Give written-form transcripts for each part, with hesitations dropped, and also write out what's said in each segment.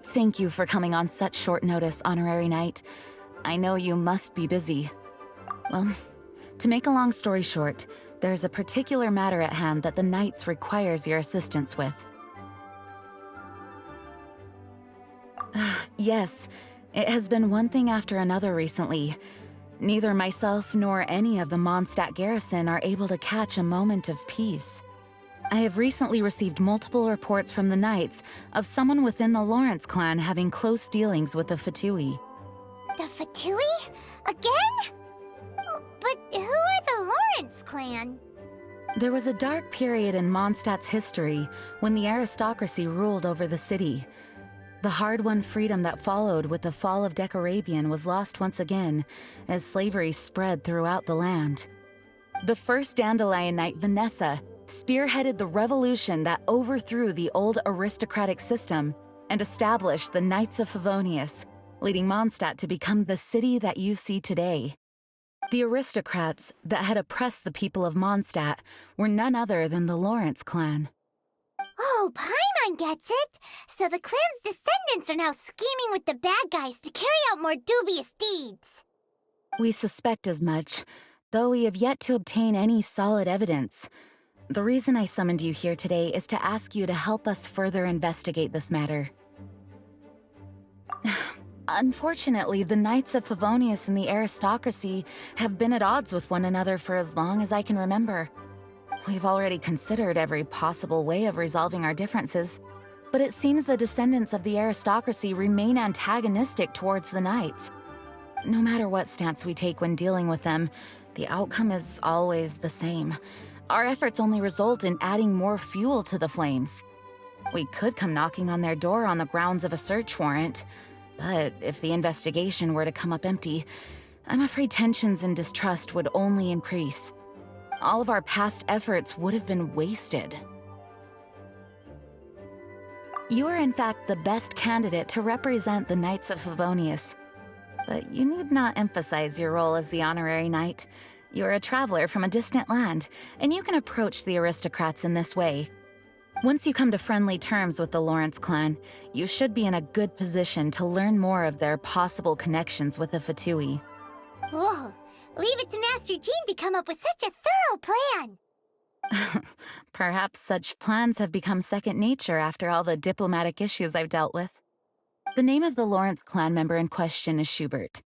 Thank you for coming on such short notice, Honorary Knight. I know you must be busy. Well, to make a long story short, there's a particular matter at hand that the Knights requires your assistance with. Yes, it has been one thing after another recently. Neither myself nor any of the Mondstadt garrison are able to catch a moment of peace. I have recently received multiple reports from the Knights of someone within the Lawrence clan having close dealings with the Fatui. The Fatui? Again? Oh, but who are the Lawrence clan? There was a dark period in Mondstadt's history when the aristocracy ruled over the city. The hard-won freedom that followed with the fall of Decarabian was lost once again as slavery spread throughout the land. The first Dandelion Knight, Vanessa, spearheaded the revolution that overthrew the old aristocratic system and established the Knights of Favonius, leading Mondstadt to become the city that you see today. The aristocrats that had oppressed the people of Mondstadt were none other than the Lawrence clan. Oh, Paimon gets it! So the clan's descendants are now scheming with the bad guys to carry out more dubious deeds. We suspect as much, though we have yet to obtain any solid evidence. The reason I summoned you here today is to ask you to help us further investigate this matter. Unfortunately, the Knights of Favonius and the aristocracy have been at odds with one another for as long as I can remember. We've already considered every possible way of resolving our differences, but it seems the descendants of the aristocracy remain antagonistic towards the Knights. No matter what stance we take when dealing with them, the outcome is always the same. Our efforts only result in adding more fuel to the flames. We could come knocking on their door on the grounds of a search warrant, but if the investigation were to come up empty, I'm afraid tensions and distrust would only increase. All of our past efforts would have been wasted. You are in fact the best candidate to represent the Knights of Favonius. But you need not emphasize your role as the honorary knight. You're a traveler from a distant land, and you can approach the aristocrats in this way. Once you come to friendly terms with the Lawrence clan, you should be in a good position to learn more of their possible connections with the Fatui. Whoa, leave it to Master Jean to come up with such a thorough plan! Perhaps such plans have become second nature after all the diplomatic issues I've dealt with. The name of the Lawrence clan member in question is Schubert.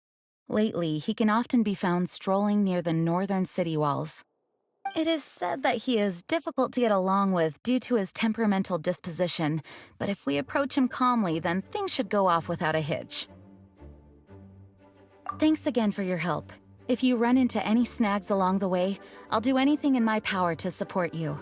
Lately, he can often be found strolling near the northern city walls. It is said that he is difficult to get along with due to his temperamental disposition, but if we approach him calmly, then things should go off without a hitch. Thanks again for your help. If you run into any snags along the way, I'll do anything in my power to support you.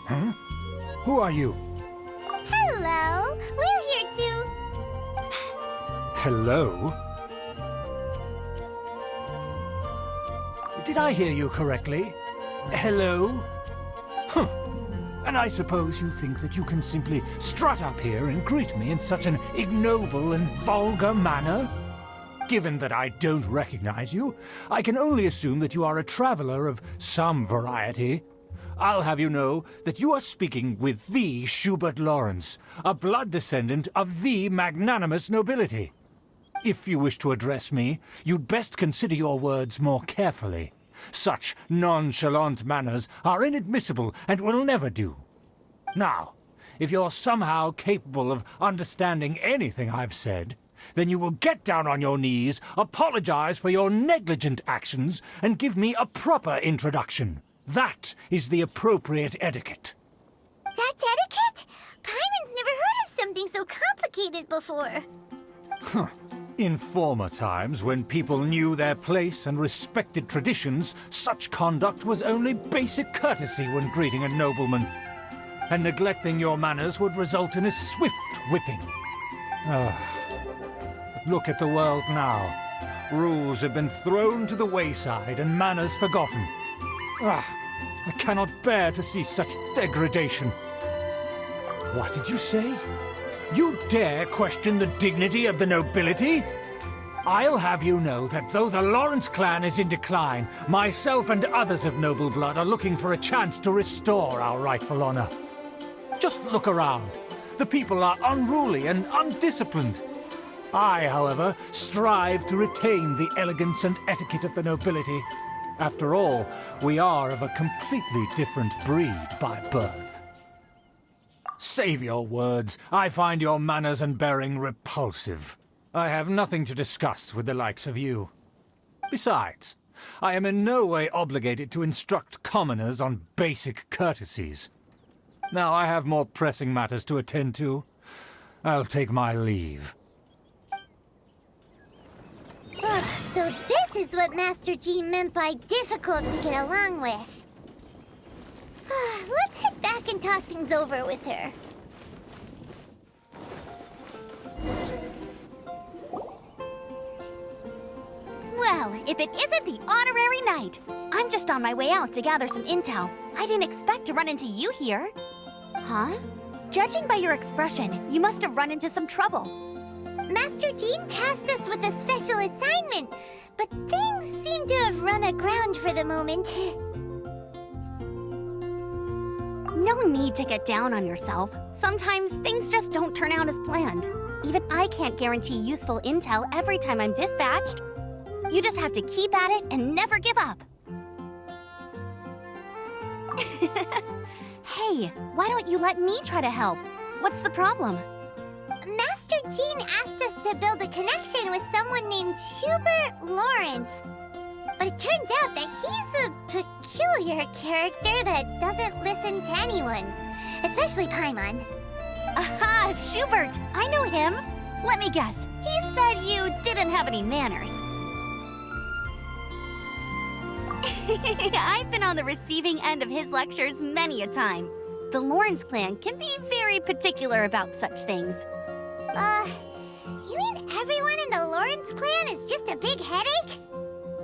Huh? Who are you? Hello! We're here to... Hello? Did I hear you correctly? Hello? Huh. And I suppose you think that you can simply strut up here and greet me in such an ignoble and vulgar manner? Given that I don't recognize you, I can only assume that you are a traveler of some variety. I'll have you know that you are speaking with the Schubert Lawrence, a blood descendant of the magnanimous nobility. If you wish to address me, you'd best consider your words more carefully. Such nonchalant manners are inadmissible and will never do. Now, if you're somehow capable of understanding anything I've said, then you will get down on your knees, apologize for your negligent actions, and give me a proper introduction. That is the appropriate etiquette. That's etiquette? Paimon's never heard of something so complicated before. Huh. In former times, when people knew their place and respected traditions, such conduct was only basic courtesy when greeting a nobleman. And neglecting your manners would result in a swift whipping. Look at the world now. Rules have been thrown to the wayside and manners forgotten. I cannot bear to see such degradation. What did you say? You dare question the dignity of the nobility? I'll have you know that though the Lawrence clan is in decline, myself and others of noble blood are looking for a chance to restore our rightful honor. Just look around. The people are unruly and undisciplined. I, however, strive to retain the elegance and etiquette of the nobility. After all, we are of a completely different breed by birth. Save your words. I find your manners and bearing repulsive. I have nothing to discuss with the likes of you. Besides, I am in no way obligated to instruct commoners on basic courtesies. Now I have more pressing matters to attend to. I'll take my leave. So this is what Master G meant by difficult to get along with. Let's head back and talk things over with her. Well, if it isn't the honorary knight! I'm just on my way out to gather some intel. I didn't expect to run into you here. Huh? Judging by your expression, you must have run into some trouble. Master Jean tasked us with a special assignment, but things seem to have run aground for the moment. No need to get down on yourself. Sometimes things just don't turn out as planned. Even I can't guarantee useful intel every time I'm dispatched. You just have to keep at it and never give up. Hey, why don't you let me try to help? What's the problem? Master Jean asked us to build a connection with someone named Schubert Lawrence. But it turns out that he's a peculiar character that doesn't listen to anyone, especially Paimon. Aha, Schubert! I know him. Let me guess. He said you didn't have any manners. I've been on the receiving end of his lectures many a time. The Lawrence clan can be very particular about such things. You mean everyone in the Lawrence clan is just a big headache?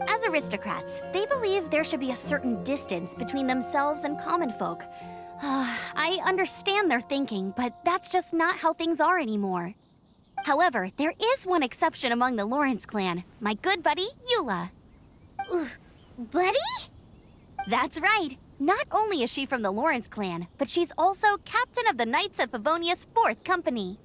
As aristocrats, they believe there should be a certain distance between themselves and common folk. I understand their thinking, but that's just not how things are anymore. However, there is one exception among the Lawrence clan, my good buddy, Eula. Buddy? That's right. Not only is she from the Lawrence clan, but she's also captain of the Knights of Favonia's 4th Company.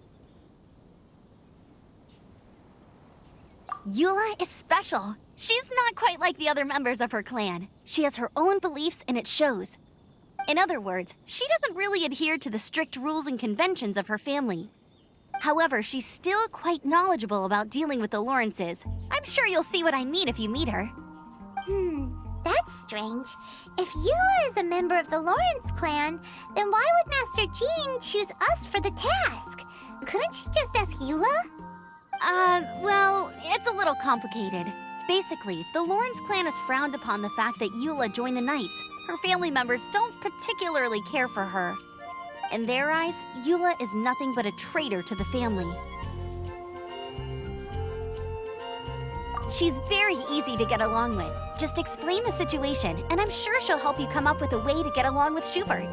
Eula is special. She's not quite like the other members of her clan. She has her own beliefs and it shows. In other words, she doesn't really adhere to the strict rules and conventions of her family. However, she's still quite knowledgeable about dealing with the Lawrences. I'm sure you'll see what I mean if you meet her. That's strange. If Eula is a member of the Lawrence clan, then why would Master Jean choose us for the task? Couldn't she just ask Eula? Well, it's a little complicated. Basically, the Lawrence clan has frowned upon the fact that Eula joined the Knights. Her family members don't particularly care for her. In their eyes, Eula is nothing but a traitor to the family. She's very easy to get along with. Just explain the situation, and I'm sure she'll help you come up with a way to get along with Schubert.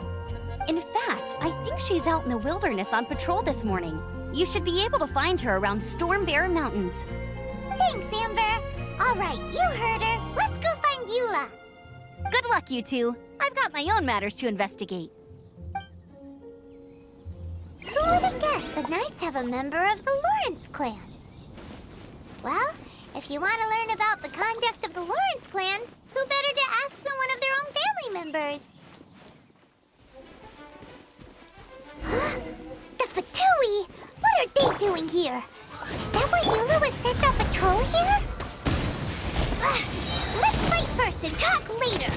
In fact, I think she's out in the wilderness on patrol this morning. You should be able to find her around Storm Bear Mountains. Thanks, Amber. All right, you heard her. Let's go find Eula. Good luck, you two. I've got my own matters to investigate. Who would have guessed the Knights have a member of the Lawrence clan? Well, if you want to learn about the conduct of the Lawrence clan, who better to ask than one of their own family members? The Fatui! What are they doing here? Is that why Eula was sent on patrol here? Let's fight first and talk later!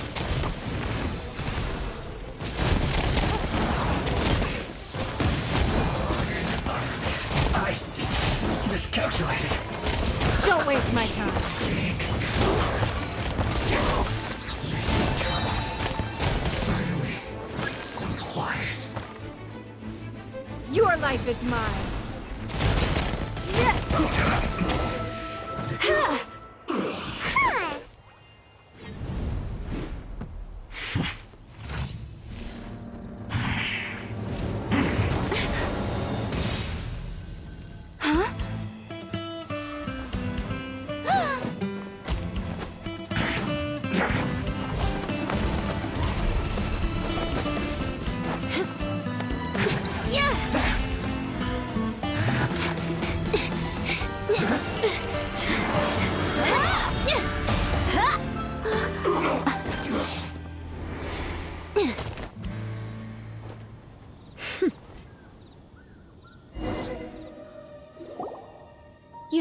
I miscalculated. Don't waste my time. This is trouble. Finally, some quiet. Your life is mine.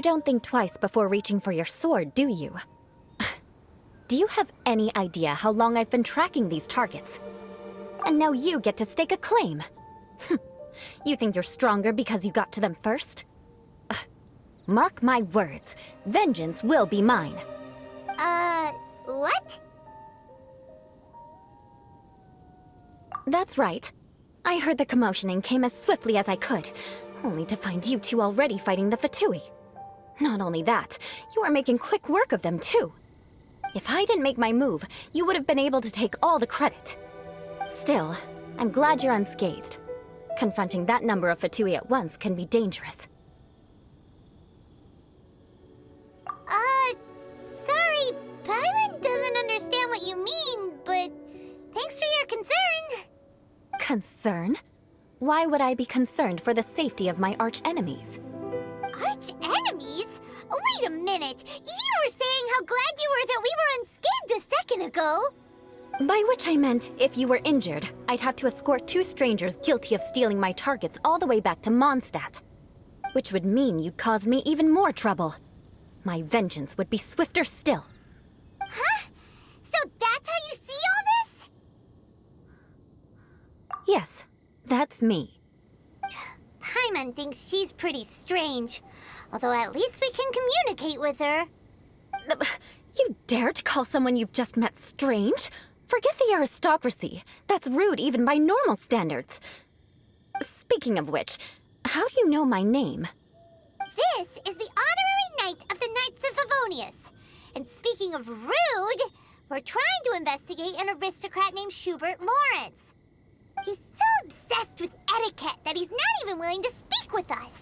don't think twice before reaching for your sword, do you? Do you have any idea how long I've been tracking these targets? And now you get to stake a claim. You think you're stronger because you got to them first? Mark my words, vengeance will be mine. What? That's right. I heard the commotion and came as swiftly as I could, only to find you two already fighting the Fatui. Not only that, you are making quick work of them too. If I didn't make my move, you would have been able to take all the credit. Still, I'm glad you're unscathed. Confronting that number of Fatui at once can be dangerous. Sorry, Paimon doesn't understand what you mean, but thanks for your concern. Concern? Why would I be concerned for the safety of my arch-enemies? Arch-enemies? Wait a minute! You were saying how glad you were that we were unscathed a second ago! By which I meant, if you were injured, I'd have to escort 2 strangers guilty of stealing my targets all the way back to Mondstadt. Which would mean you'd cause me even more trouble. My vengeance would be swifter still. Huh? So that's how you see all this? Yes, that's me. Paimon thinks she's pretty strange. Although at least we can communicate with her. You dare to call someone you've just met strange? Forget the aristocracy. That's rude even by normal standards. Speaking of which, how do you know my name? This is the honorary knight of the Knights of Favonius. And speaking of rude, we're trying to investigate an aristocrat named Schubert Lawrence. He's so obsessed with etiquette that he's not even willing to speak with us.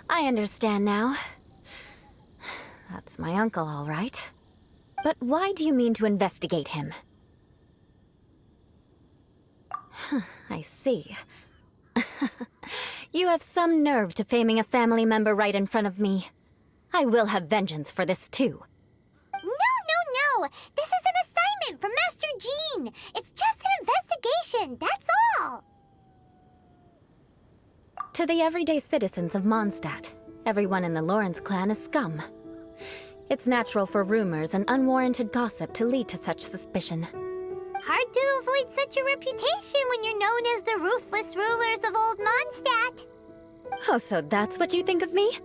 I understand now. That's my uncle, all right. But why do you mean to investigate him? I see. You have some nerve to faming a family member right in front of me. I will have vengeance for this too. No! This is an assignment from Master Jean! It's just an investigation, that's all! To the everyday citizens of Mondstadt, everyone in the Lawrence clan is scum. It's natural for rumors and unwarranted gossip to lead to such suspicion. Hard to avoid such a reputation when you're known as the ruthless rulers of Old Mondstadt. Oh, so that's what you think of me?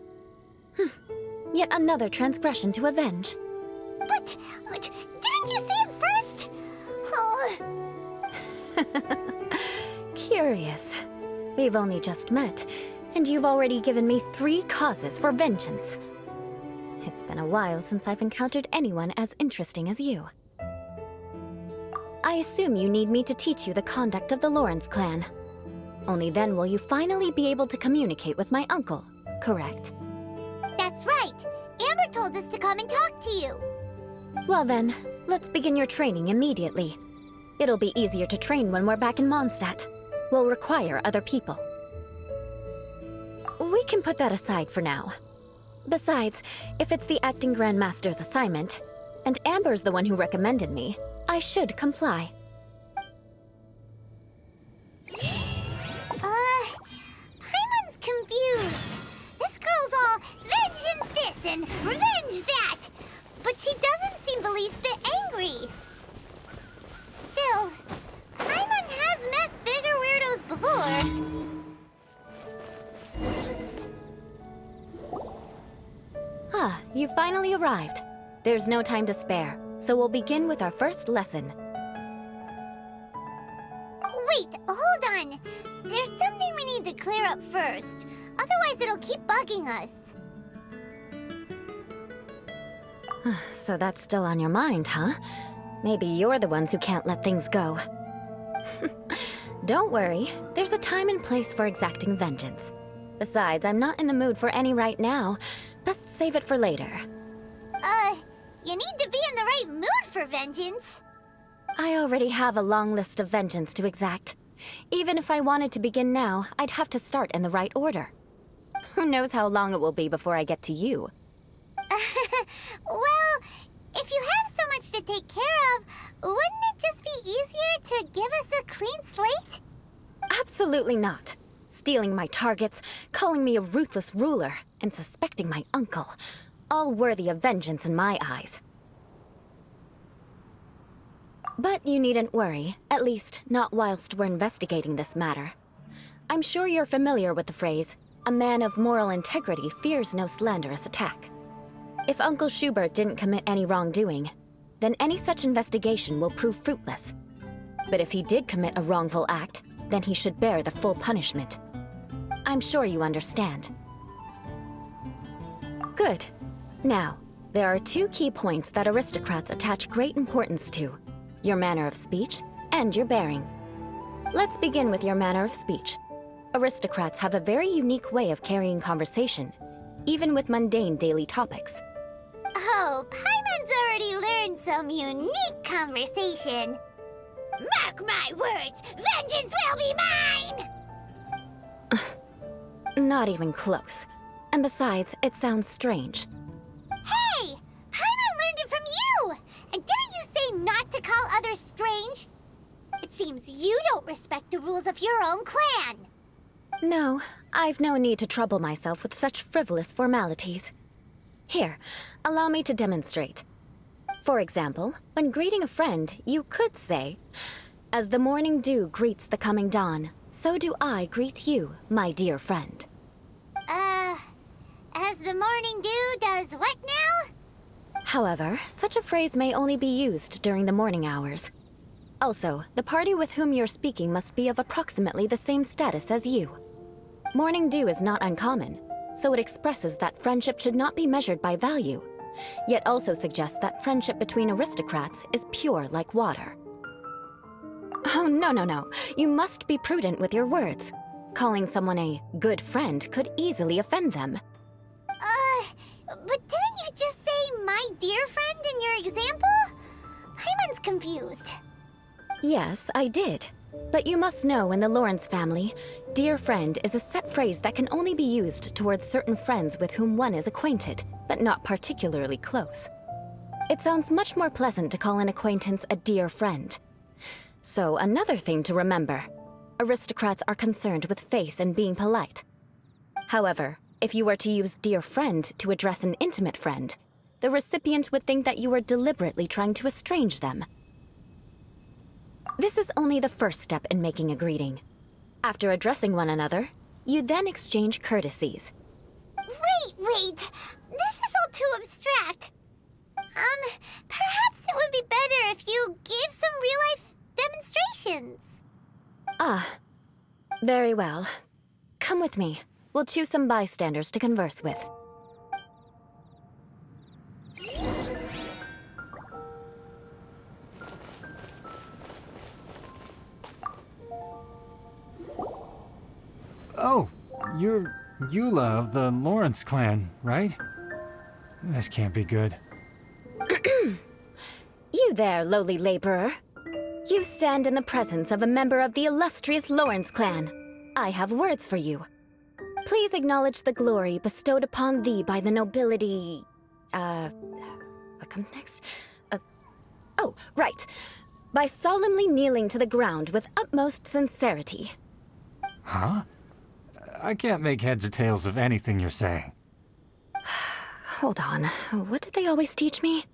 Yet another transgression to avenge. But didn't you see it first? Oh. Curious. We've only just met, and you've already given me 3 causes for vengeance. It's been a while since I've encountered anyone as interesting as you. I assume you need me to teach you the conduct of the Lawrence clan. Only then will you finally be able to communicate with my uncle, correct? That's right. Amber told us to come and talk to you. Well then, let's begin your training immediately. It'll be easier to train when we're back in Mondstadt. We'll require other people. We can put that aside for now. Besides, if it's the acting Grandmaster's assignment, and Amber's the one who recommended me, I should comply. Paimon's confused. This girl's all vengeance this and revenge that. But she doesn't seem the least bit angry. Still, Paimon has met bigger weirdos before. Ah, you finally arrived. There's no time to spare, so we'll begin with our first lesson. Wait, hold on. There's something we need to clear up first. Otherwise, it'll keep bugging us. So that's still on your mind, huh? Maybe you're the ones who can't let things go. Don't worry, there's a time and place for exacting vengeance. Besides, I'm not in the mood for any right now. Best save it for later. You need to be in the right mood for vengeance. I already have a long list of vengeance to exact. Even if I wanted to begin now, I'd have to start in the right order. Who knows how long it will be before I get to you? Well, if you have so much to take care of, wouldn't it just be easier to give us a clean slate? Absolutely not. stealing my targets, calling me a ruthless ruler, and suspecting my uncle. All worthy of vengeance in my eyes. But you needn't worry, at least not whilst we're investigating this matter. I'm sure you're familiar with the phrase, "A man of moral integrity fears no slanderous attack." If Uncle Schubert didn't commit any wrongdoing, then any such investigation will prove fruitless. But if he did commit a wrongful act, then he should bear the full punishment. I'm sure you understand. Good. Now, there are two key points that aristocrats attach great importance to: your manner of speech and your bearing. Let's begin with your manner of speech. Aristocrats have a very unique way of carrying conversation, even with mundane daily topics. Oh, Paimon's already learned some unique conversation. Mark my words, vengeance will be mine! Not even close. And besides, it sounds strange. Hey! Paimon learned it from you! And didn't you say not to call others strange? It seems you don't respect the rules of your own clan. No, I've no need to trouble myself with such frivolous formalities. Here, allow me to demonstrate. For example, when greeting a friend, you could say, "As the morning dew greets the coming dawn, so do I greet you, my dear friend." As the morning dew does what now? However, such a phrase may only be used during the morning hours. Also, the party with whom you're speaking must be of approximately the same status as you. Morning dew is not uncommon, so it expresses that friendship should not be measured by value, yet also suggests that friendship between aristocrats is pure like water. Oh, no. You must be prudent with your words. Calling someone a good friend could easily offend them. But didn't you just say my dear friend in your example? Paimon's confused. Yes, I did. But you must know in the Lawrence family, dear friend is a set phrase that can only be used towards certain friends with whom one is acquainted, but not particularly close. It sounds much more pleasant to call an acquaintance a dear friend. So another thing to remember, aristocrats are concerned with face and being polite. However, if you were to use dear friend to address an intimate friend, the recipient would think that you were deliberately trying to estrange them. This is only the first step in making a greeting. After addressing one another, you then exchange courtesies. Wait. This is all too abstract. Perhaps it would be better if you gave some real-life demonstrations. Ah, very well. Come with me. We'll choose some bystanders to converse with. Oh, you're Eula of the Lawrence clan, right? This can't be good. You there, lowly laborer. You stand in the presence of a member of the illustrious Lawrence clan. I have words for you. Please acknowledge the glory bestowed upon thee by the nobility... What comes next? Oh, right. By solemnly kneeling to the ground with utmost sincerity. Huh? I can't make heads or tails of anything you're saying. Hold on. What did they always teach me?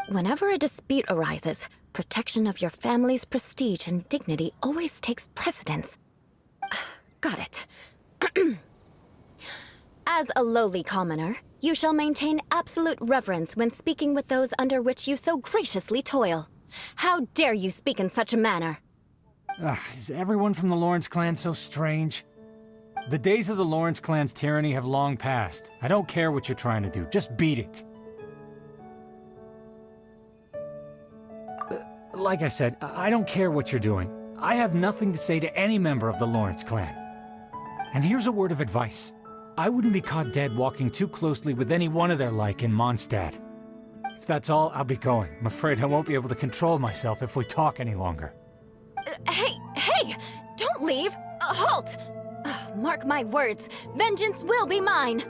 Whenever a dispute arises, protection of your family's prestige and dignity always takes precedence. Got it. As a lowly commoner, you shall maintain absolute reverence when speaking with those under which you so graciously toil. How dare you speak in such a manner? Is everyone from the Lawrence clan so strange? The days of the Lawrence clan's tyranny have long passed. I don't care what you're trying to do, just beat it. Like I said, I don't care what you're doing. I have nothing to say to any member of the Lawrence clan. And here's a word of advice. I wouldn't be caught dead walking too closely with any one of their like in Mondstadt. If that's all, I'll be going. I'm afraid I won't be able to control myself if we talk any longer. Hey! Don't leave! Halt! Mark my words, vengeance will be mine!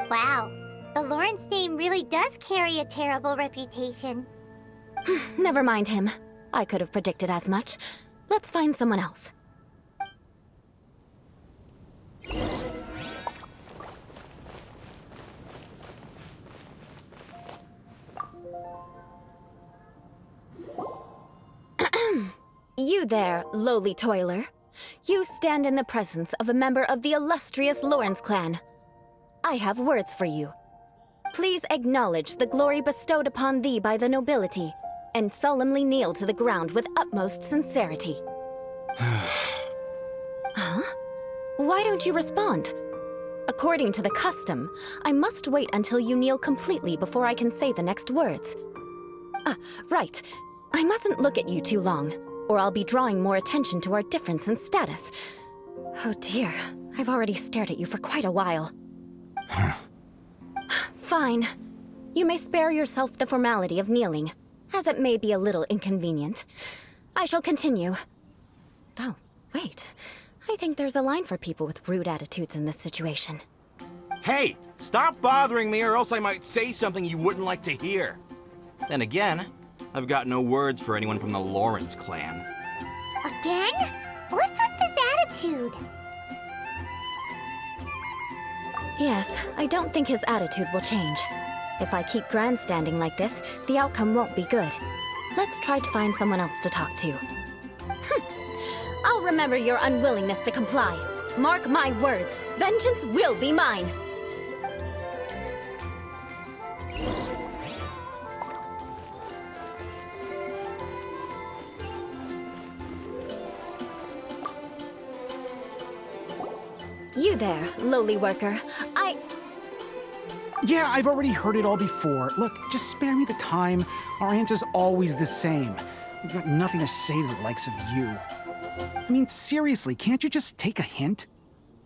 Wow, the Lawrence name really does carry a terrible reputation. Never mind him. I could have predicted as much. Let's find someone else. You there, lowly toiler. You stand in the presence of a member of the illustrious Lawrence clan. I have words for you. Please acknowledge the glory bestowed upon thee by the nobility, and solemnly kneel to the ground with utmost sincerity. Huh? Why don't you respond? According to the custom, I must wait until you kneel completely before I can say the next words. Right. I mustn't look at you too long, or I'll be drawing more attention to our difference in status. Oh dear, I've already stared at you for quite a while. Fine. You may spare yourself the formality of kneeling, as it may be a little inconvenient. I shall continue. Oh, wait. I think there's a line for people with rude attitudes in this situation. Hey, stop bothering me or else I might say something you wouldn't like to hear. Then again, I've got no words for anyone from the Lawrence clan. Again? What's with this attitude? Yes, I don't think his attitude will change. If I keep grandstanding like this, the outcome won't be good. Let's try to find someone else to talk to. I'll remember your unwillingness to comply. Mark my words, vengeance will be mine. You there, lowly worker. Yeah, I've already heard it all before. Look, just spare me the time. Our answer's always the same. We've got nothing to say to the likes of you. I mean, seriously, can't you just take a hint?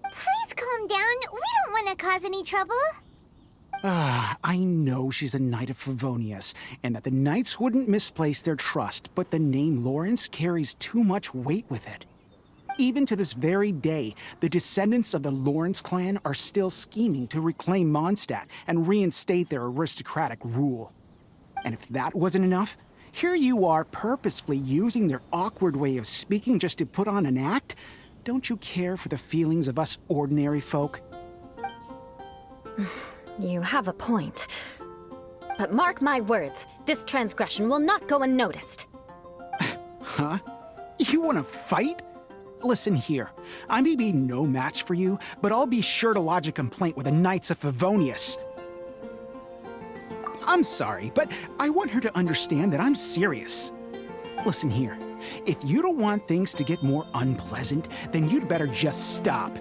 Please calm down. We don't want to cause any trouble. I know she's a Knight of Favonius, and that the Knights wouldn't misplace their trust, but the name Lawrence carries too much weight with it. Even to this very day, the descendants of the Lawrence clan are still scheming to reclaim Mondstadt and reinstate their aristocratic rule. And if that wasn't enough, here you are purposefully using their awkward way of speaking just to put on an act? Don't you care for the feelings of us ordinary folk? You have a point. But mark my words, this transgression will not go unnoticed. Huh? You want to fight? Listen here, I may be no match for you, but I'll be sure to lodge a complaint with the Knights of Favonius. I'm sorry, but I want her to understand that I'm serious. Listen here, if you don't want things to get more unpleasant, then you'd better just stop.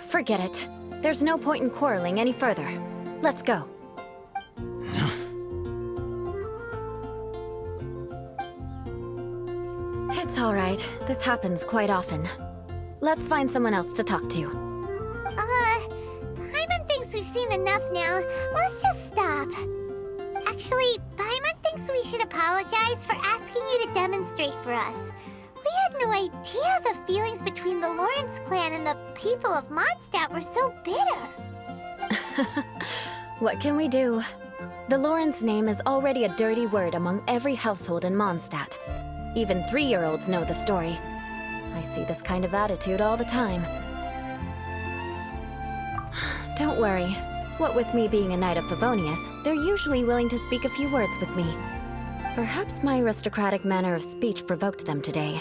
Forget it. There's no point in quarreling any further. Let's go. It's all right. This happens quite often. Let's find someone else to talk to. Paimon thinks we've seen enough now. Let's just stop. Actually, Paimon thinks we should apologize for asking you to demonstrate for us. We had no idea the feelings between the Lawrence clan and the people of Mondstadt were so bitter. What can we do? The Lawrence name is already a dirty word among every household in Mondstadt. Even 3-year-olds know the story. I see this kind of attitude all the time. Don't worry. What with me being a Knight of Favonius, they're usually willing to speak a few words with me. Perhaps my aristocratic manner of speech provoked them today.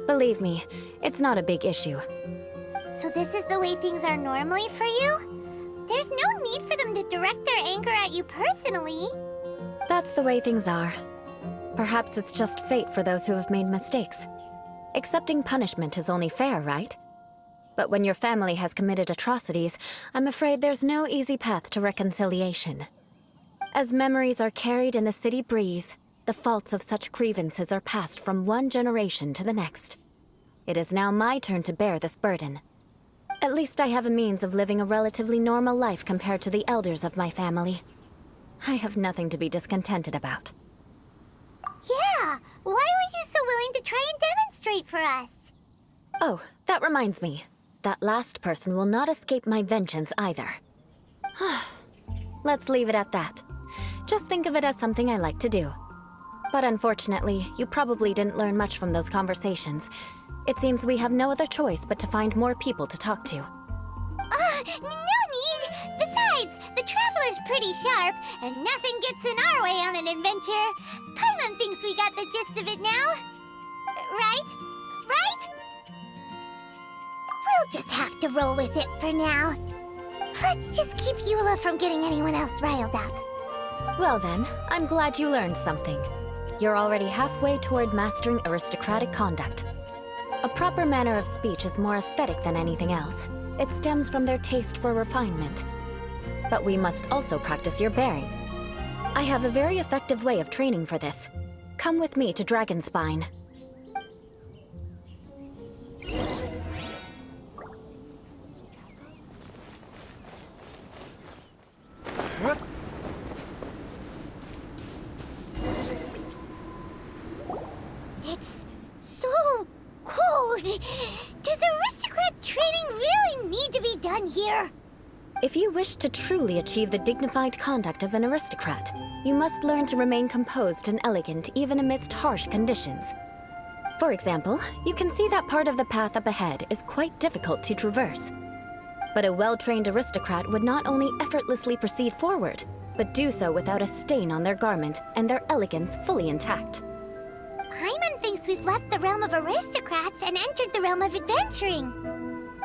Believe me, it's not a big issue. So this is the way things are normally for you? There's no need for them to direct their anger at you personally. That's the way things are. Perhaps it's just fate for those who have made mistakes. Accepting punishment is only fair, right? But when your family has committed atrocities, I'm afraid there's no easy path to reconciliation. As memories are carried in the city breeze, the faults of such grievances are passed from one generation to the next. It is now my turn to bear this burden. At least I have a means of living a relatively normal life compared to the elders of my family. I have nothing to be discontented about. Yeah, why were you so willing to try and demonstrate for us? Oh, that reminds me. That last person will not escape my vengeance either. Let's leave it at that. Just think of it as something I like to do. But unfortunately, you probably didn't learn much from those conversations. It seems we have no other choice but to find more people to talk to. No need! Besides, the Traveler's pretty sharp, and nothing gets in our way on an adventure. Paimon thinks we got the gist of it now. Right? We'll just have to roll with it for now. Let's just keep Eula from getting anyone else riled up. Well then, I'm glad you learned something. You're already halfway toward mastering aristocratic conduct. A proper manner of speech is more aesthetic than anything else. It stems from their taste for refinement. But we must also practice your bearing. I have a very effective way of training for this. Come with me to Dragonspine. It's so cold. Does aristocrat training really need to be done here? If you wish to truly achieve the dignified conduct of an aristocrat, you must learn to remain composed and elegant even amidst harsh conditions. For example, you can see that part of the path up ahead is quite difficult to traverse. But a well-trained aristocrat would not only effortlessly proceed forward, but do so without a stain on their garment and their elegance fully intact. Paimon thinks we've left the realm of aristocrats and entered the realm of adventuring.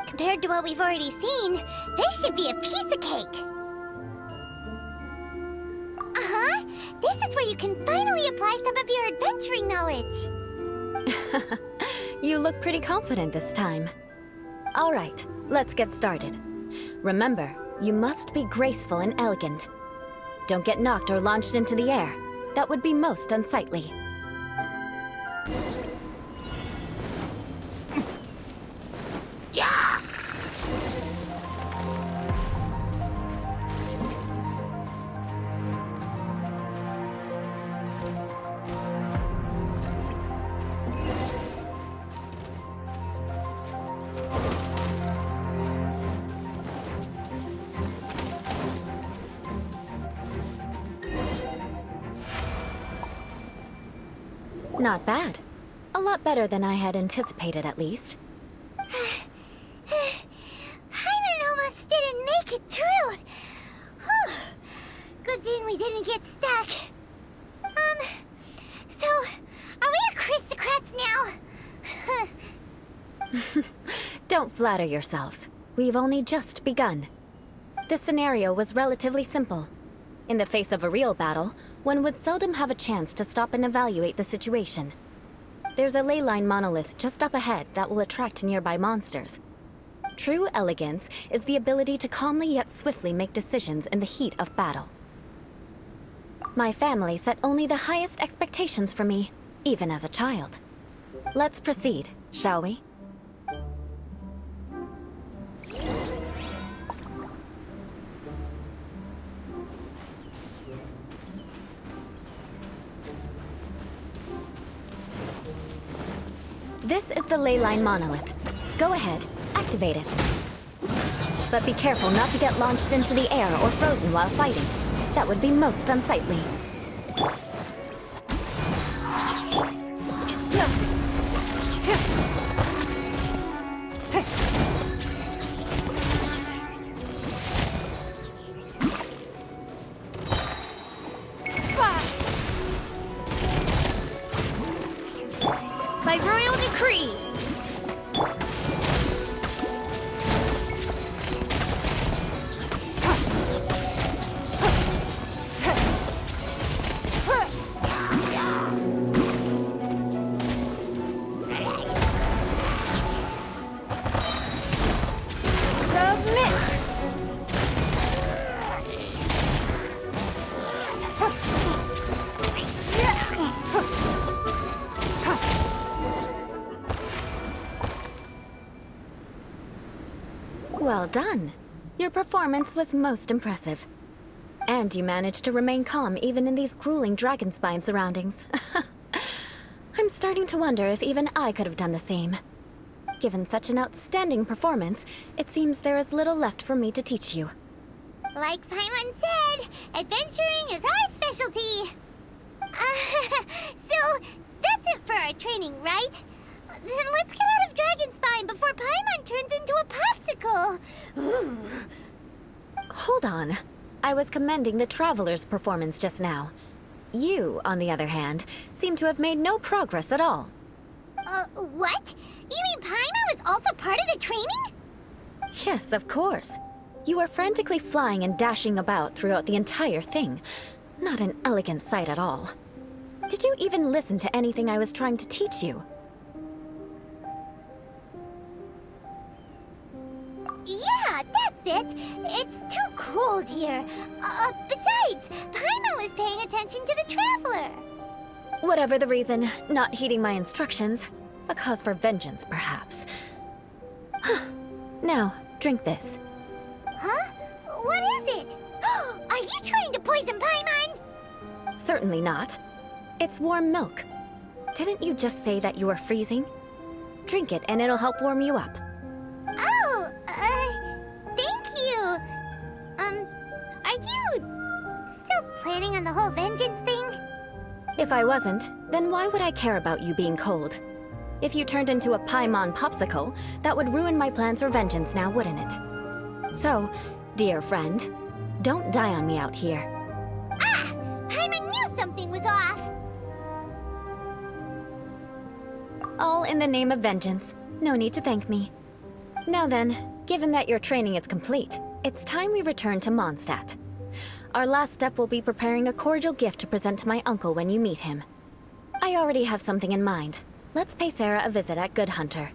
Compared to what we've already seen, this should be a piece of cake. Uh-huh. This is where you can finally apply some of your adventuring knowledge. You look pretty confident this time. All right, let's get started. Remember, you must be graceful and elegant. Don't get knocked or launched into the air. That would be most unsightly. Not bad. A lot better than I had anticipated, at least. Paimon almost didn't make it through. Whew. Good thing we didn't get stuck. So, are we aristocrats now? Don't flatter yourselves. We've only just begun. This scenario was relatively simple. In the face of a real battle, one would seldom have a chance to stop and evaluate the situation. There's a ley line monolith just up ahead that will attract nearby monsters. True elegance is the ability to calmly yet swiftly make decisions in the heat of battle. My family set only the highest expectations for me, even as a child. Let's proceed, shall we? This is the ley line monolith. Go ahead, activate it. But be careful not to get launched into the air or frozen while fighting. That would be most unsightly. It's nothing. By royal decree! Well done. Your performance was most impressive. And you managed to remain calm even in these grueling Dragonspine surroundings. I'm starting to wonder if even I could have done the same. Given such an outstanding performance, it seems there is little left for me to teach you. Like Paimon said, adventuring is our specialty. So, that's it for our training, right? Then let's get out of Dragonspine before Paimon turns into a popsicle. Hold on. I was commending the Traveler's performance just now. You, on the other hand, seem to have made no progress at all. What? You mean Paimon was also part of the training? Yes, of course. You were frantically flying and dashing about throughout the entire thing. Not an elegant sight at all. Did you even listen to anything I was trying to teach you? Yeah, that's it. It's too cold here. Besides, Paimon was paying attention to the traveler. Whatever the reason, not heeding my instructions. A cause for vengeance, perhaps. Now, drink this. Huh? What is it? Are you trying to poison Paimon? Certainly not. It's warm milk. Didn't you just say that you were freezing? Drink it and it'll help warm you up. Oh, thank you. Are you still planning on the whole vengeance thing? If I wasn't, then why would I care about you being cold? If you turned into a Paimon popsicle, that would ruin my plans for vengeance now, wouldn't it? So, dear friend, don't die on me out here. Ah! Paimon knew something was off! All in the name of vengeance. No need to thank me. Now then, given that your training is complete, it's time we return to Mondstadt. Our last step will be preparing a cordial gift to present to my uncle when you meet him. I already have something in mind. Let's pay Sarah a visit at Good Hunter.